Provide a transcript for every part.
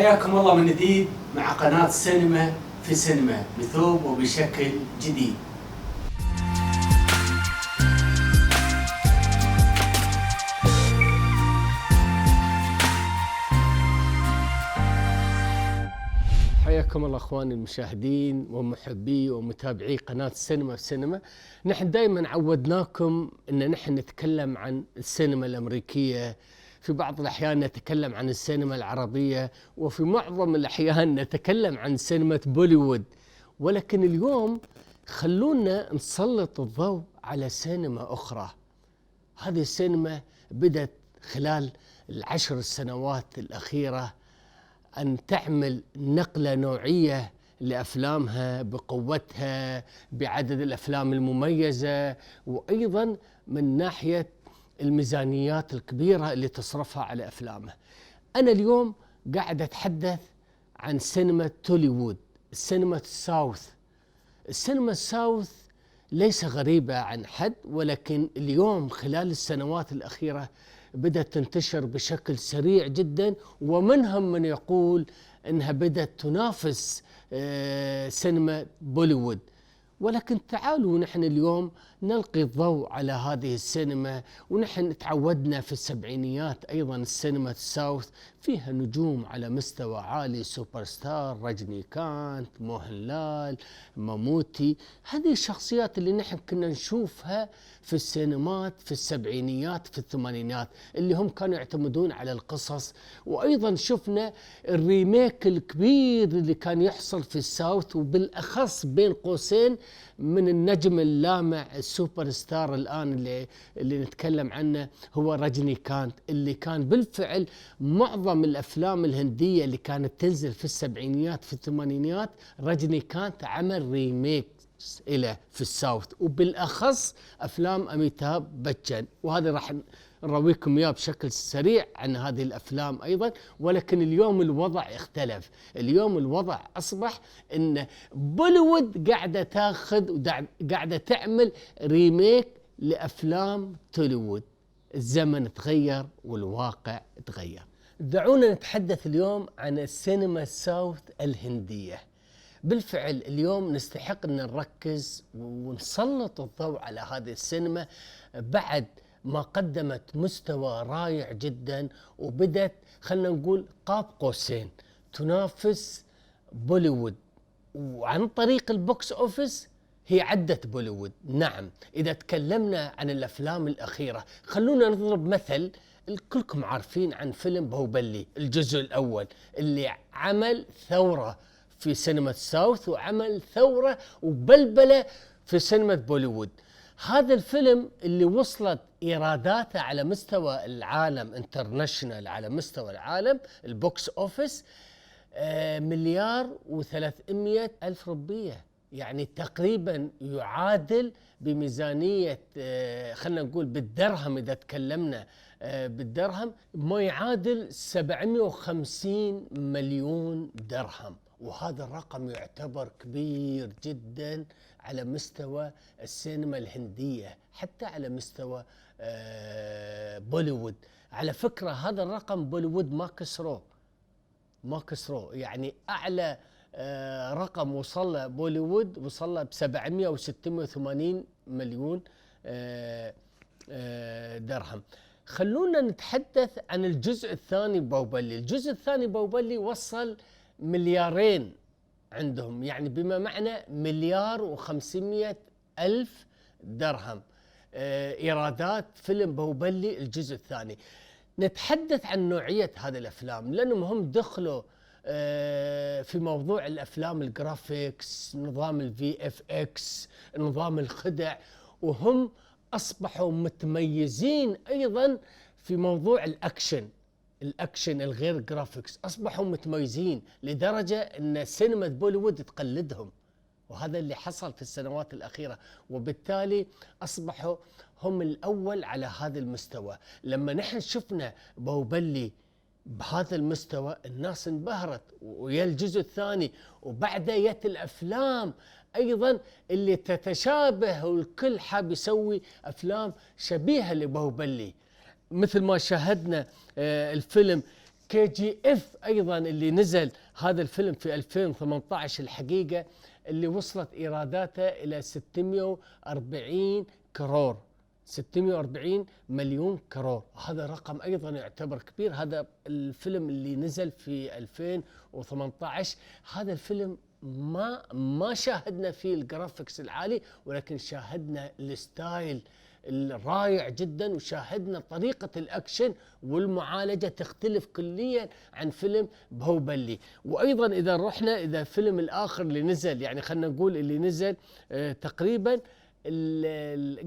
حياكم الله من جديد مع قناة سينما في سينما بثوب وبشكل جديد. حياكم الله اخواني المشاهدين ومحبي ومتابعي قناة سينما في سينما. نحن دائما عودناكم ان نحن نتكلم عن السينما الامريكية، في بعض الأحيان نتكلم عن السينما العربية، وفي معظم الأحيان نتكلم عن سينما بوليوود. ولكن اليوم خلونا نسلط الضوء على سينما أخرى. هذه السينما بدأت خلال ال10 سنوات الأخيرة أن تعمل نقلة نوعية لأفلامها بقوتها، بعدد الأفلام المميزة، وأيضا من ناحية الميزانيات الكبيرة اللي تصرفها على أفلامه. أنا اليوم قاعد أتحدث عن سينما توليوود، السينما الساوث. السينما الساوث ليس غريبة عن حد، ولكن اليوم خلال السنوات الأخيرة بدأت تنتشر بشكل سريع جدا، ومنهم من يقول أنها بدأت تنافس سينما بوليوود. ولكن تعالوا نحن اليوم نلقي الضوء على هذه السينما. ونحن تعودنا في السبعينيات أيضا السينما الساوث فيها نجوم على مستوى عالي، سوبر ستار، رجنيكانت، موهنلال، ماموتي. هذه الشخصيات اللي نحن كنا نشوفها في السينمات في السبعينيات في الثمانينات، اللي هم كانوا يعتمدون على القصص. وأيضا شفنا الريميك الكبير اللي كان يحصل في الساوث، وبالأخص بين قوسين من النجم اللامع السوبر ستار الآن اللي نتكلم عنه هو رجنيكانت، اللي كان بالفعل معظم الأفلام الهندية اللي كانت تنزل في السبعينيات في الثمانينات رجنيكانت عمل ريميك إلى في الساوث، وبالأخص أفلام أميتاب باتشان. وهذا راح نرويكم إياه بشكل سريع عن هذه الأفلام أيضا. ولكن اليوم الوضع اختلف. اليوم الوضع أصبح أن بوليوود قاعدة تاخذ وقاعدة تعمل ريميك لأفلام توليوود. الزمن تغير والواقع تغير. دعونا نتحدث اليوم عن السينما الساوث الهندية. بالفعل اليوم نستحق أن نركز ونسلط الضوء على هذه السينما بعد ما قدمت مستوى رائع جدا، وبدت خلنا نقول قاب قوسين تنافس بوليوود، وعن طريق البوكس أوفيس هي عدت بوليوود. نعم، إذا تكلمنا عن الأفلام الأخيرة خلونا نضرب مثل. كلكم عارفين عن فيلم باهوبالي الجزء الأول اللي عمل ثورة في سينما الساوث، وعمل ثورة وبلبلة في سينما بوليوود. هذا الفيلم اللي وصلت إيراداته على مستوى العالم انترناشنال، على مستوى العالم البوكس أوفيس 1,300,000,000 روبية، يعني تقريبا يعادل بميزانية خلنا نقول بالدرهم، إذا تكلمنا بالدرهم ما يعادل 750 مليون درهم. وهذا الرقم يعتبر كبير جدا على مستوى السينما الهندية، حتى على مستوى بوليوود. على فكرة هذا الرقم بوليوود ما كسروه، يعني أعلى رقم وصل له بوليوود وصل له ب700 أو 680 مليون درهم. خلونا نتحدث عن الجزء الثاني باهوبالي. الجزء الثاني باهوبالي وصل 2,000,000,000 عندهم، يعني بما معنى 1,500,000,000 درهم إيرادات فيلم باهوبالي الجزء الثاني. نتحدث عن نوعية هذه الأفلام لأنهم هم دخلوا في موضوع الأفلام الجرافيكس، نظام الVFX، نظام الخدع، وهم أصبحوا متميزين أيضا في موضوع الأكشن الغير جرافيكس. أصبحوا متميزين لدرجة أن سينما بوليوود تقلدهم، وهذا اللي حصل في السنوات الأخيرة. وبالتالي أصبحوا هم الأول على هذا المستوى. لما نحن شفنا باهوبالي بهذا المستوى الناس انبهرت، ويا الجزء الثاني وبعده يت الأفلام أيضا اللي تتشابه، والكل حاب يسوي أفلام شبيهة لباهوبالي. مثل ما شاهدنا الفيلم KGF أيضا اللي نزل هذا الفيلم في 2018 الحقيقة اللي وصلت إيراداته إلى 640 كرور، 640 مليون كرور. هذا رقم أيضا يعتبر كبير. هذا الفيلم اللي نزل في 2018. هذا الفيلم ما شاهدنا فيه الجرافيكس العالي، ولكن شاهدنا الستايل الرائع جدا، وشاهدنا طريقة الأكشن والمعالجة تختلف كليا عن فيلم باهوبالي. وأيضا إذا رحنا إذا الفيلم الآخر اللي نزل، يعني خلنا نقول اللي نزل تقريبا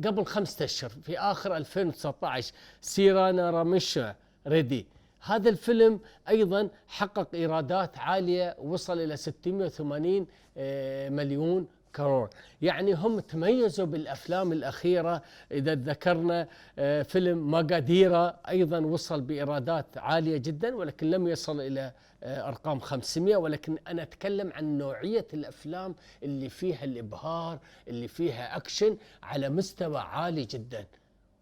قبل 5 أشهر في آخر 2019، سيرانا راميشا ريدي. هذا الفيلم أيضا حقق إيرادات عالية، وصل إلى 680 مليون كرور. يعني هم تميزوا بالأفلام الأخيرة. إذا ذكرنا فيلم ماغاديرا أيضا وصل بإيرادات عالية جدا، ولكن لم يصل إلى أرقام 500. ولكن أنا أتكلم عن نوعية الأفلام اللي فيها الإبهار، اللي فيها أكشن على مستوى عالي جدا،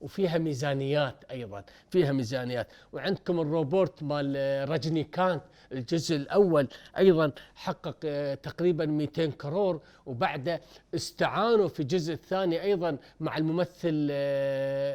وفيها ميزانيات أيضا، فيها ميزانيات. وعندكم الروبوت مال رجنيكانت الجزء الأول أيضا حقق تقريبا 200 كرور، وبعد استعانوا في الجزء الثاني أيضا مع الممثل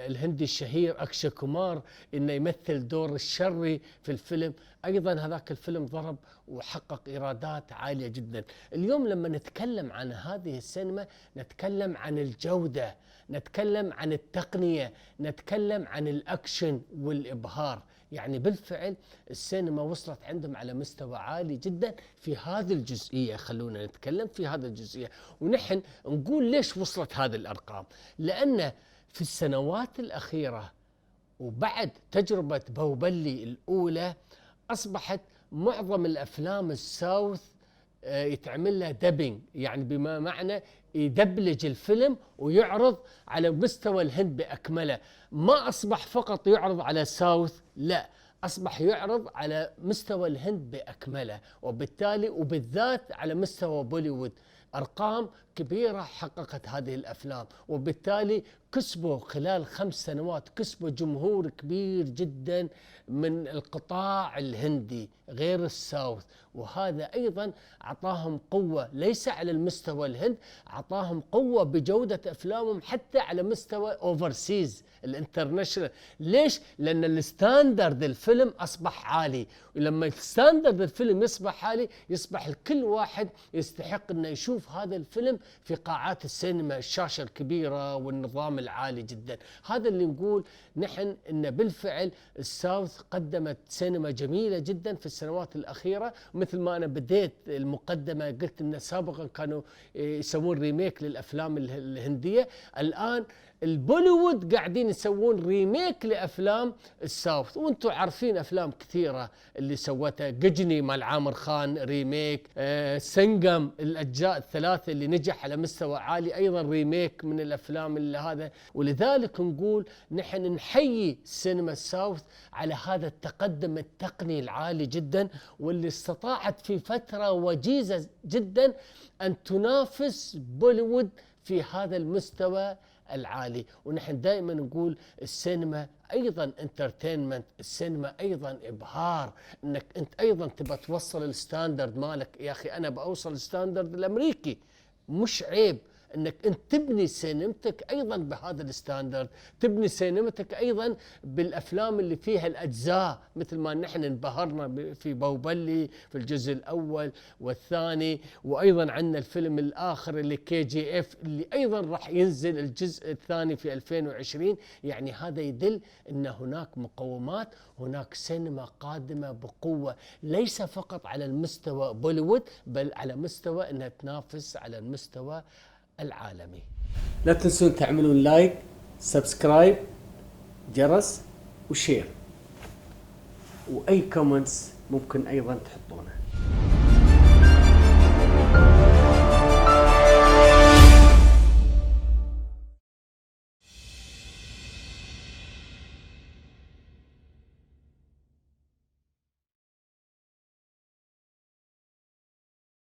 الهندي الشهير أكشي كومار إنه يمثل دور الشري في الفيلم. أيضا هذاك الفيلم ضرب وحقق إيرادات عالية جدا. اليوم لما نتكلم عن هذه السينما نتكلم عن الجودة، نتكلم عن التقنية، نتكلم عن الأكشن والإبهار. يعني بالفعل السينما وصلت عندهم على مستوى عالي جدا في هذه الجزئية. خلونا نتكلم في هذه الجزئية، ونحن نقول ليش وصلت هذه الأرقام. لأن في السنوات الأخيرة وبعد تجربة باهوبالي الأولى أصبحت معظم الأفلام الساوث يتعمل لها دبينج، يعني بما معنى يدبلج الفيلم ويعرض على مستوى الهند بأكمله. ما أصبح فقط يعرض على ساوث، لا، أصبح يعرض على مستوى الهند بأكمله، وبالتالي وبالذات على مستوى بوليوود. أرقام كبيرة حققت هذه الأفلام، وبالتالي كسبوا خلال 5 سنوات كسبوا جمهور كبير جدا من القطاع الهندي غير الساوث. وهذا أيضا أعطاهم قوة ليس على المستوى الهند، أعطاهم قوة بجودة أفلامهم حتى على مستوى أوفرسيز الانترناشنال. ليش؟ لأن الستاندرد الفيلم أصبح عالي، ولما الستاندرد الفيلم يصبح عالي يصبح الكل واحد يستحق أنه يشوف هذا الفيلم في قاعات السينما، الشاشة الكبيرة والنظام العالي جدا. هذا اللي نقول نحن إن بالفعل الساوث قدمت سينما جميلة جدا في السنوات الأخيرة. مثل ما أنا بديت المقدمة قلت إن سابقا كانوا يسوون ريميك للأفلام الهندية، الآن البوليوود قاعدين يسوون ريميك لأفلام الساوث. وانتم عارفين أفلام كثيرة اللي سوتها، قجني مال عامر خان ريميك، سنغم الأجزاء الثلاثة اللي نجح على مستوى عالي أيضا ريميك من الأفلام اللي هذا. ولذلك نقول نحن نحيي سينما الساوث على هذا التقدم التقني العالي جدا، واللي استطاعت في فترة وجيزة جدا أن تنافس بوليوود في هذا المستوى العالي. ونحن دائما نقول السينما ايضا انترتينمنت، السينما ايضا ابهار، انك انت ايضا تبى توصل الستاندرد مالك. يا اخي انا بوصل الستاندرد الامريكي، مش عيب انك انت تبني سينمتك ايضا بهذا الستاندرد، تبني سينمتك ايضا بالافلام اللي فيها الاجزاء، مثل ما نحن انبهرنا في باهوبالي في الجزء الاول والثاني. وايضا عندنا الفيلم الاخر اللي KGF اللي ايضا راح ينزل الجزء الثاني في 2020. يعني هذا يدل ان هناك مقومات، هناك سينما قادمة بقوة، ليس فقط على المستوى بوليوود بل على مستوى انها تنافس على المستوى العالمي. لا تنسون تعملون لايك، سبسكرايب، جرس وشير، واي كومنتس ممكن ايضا تحطونه.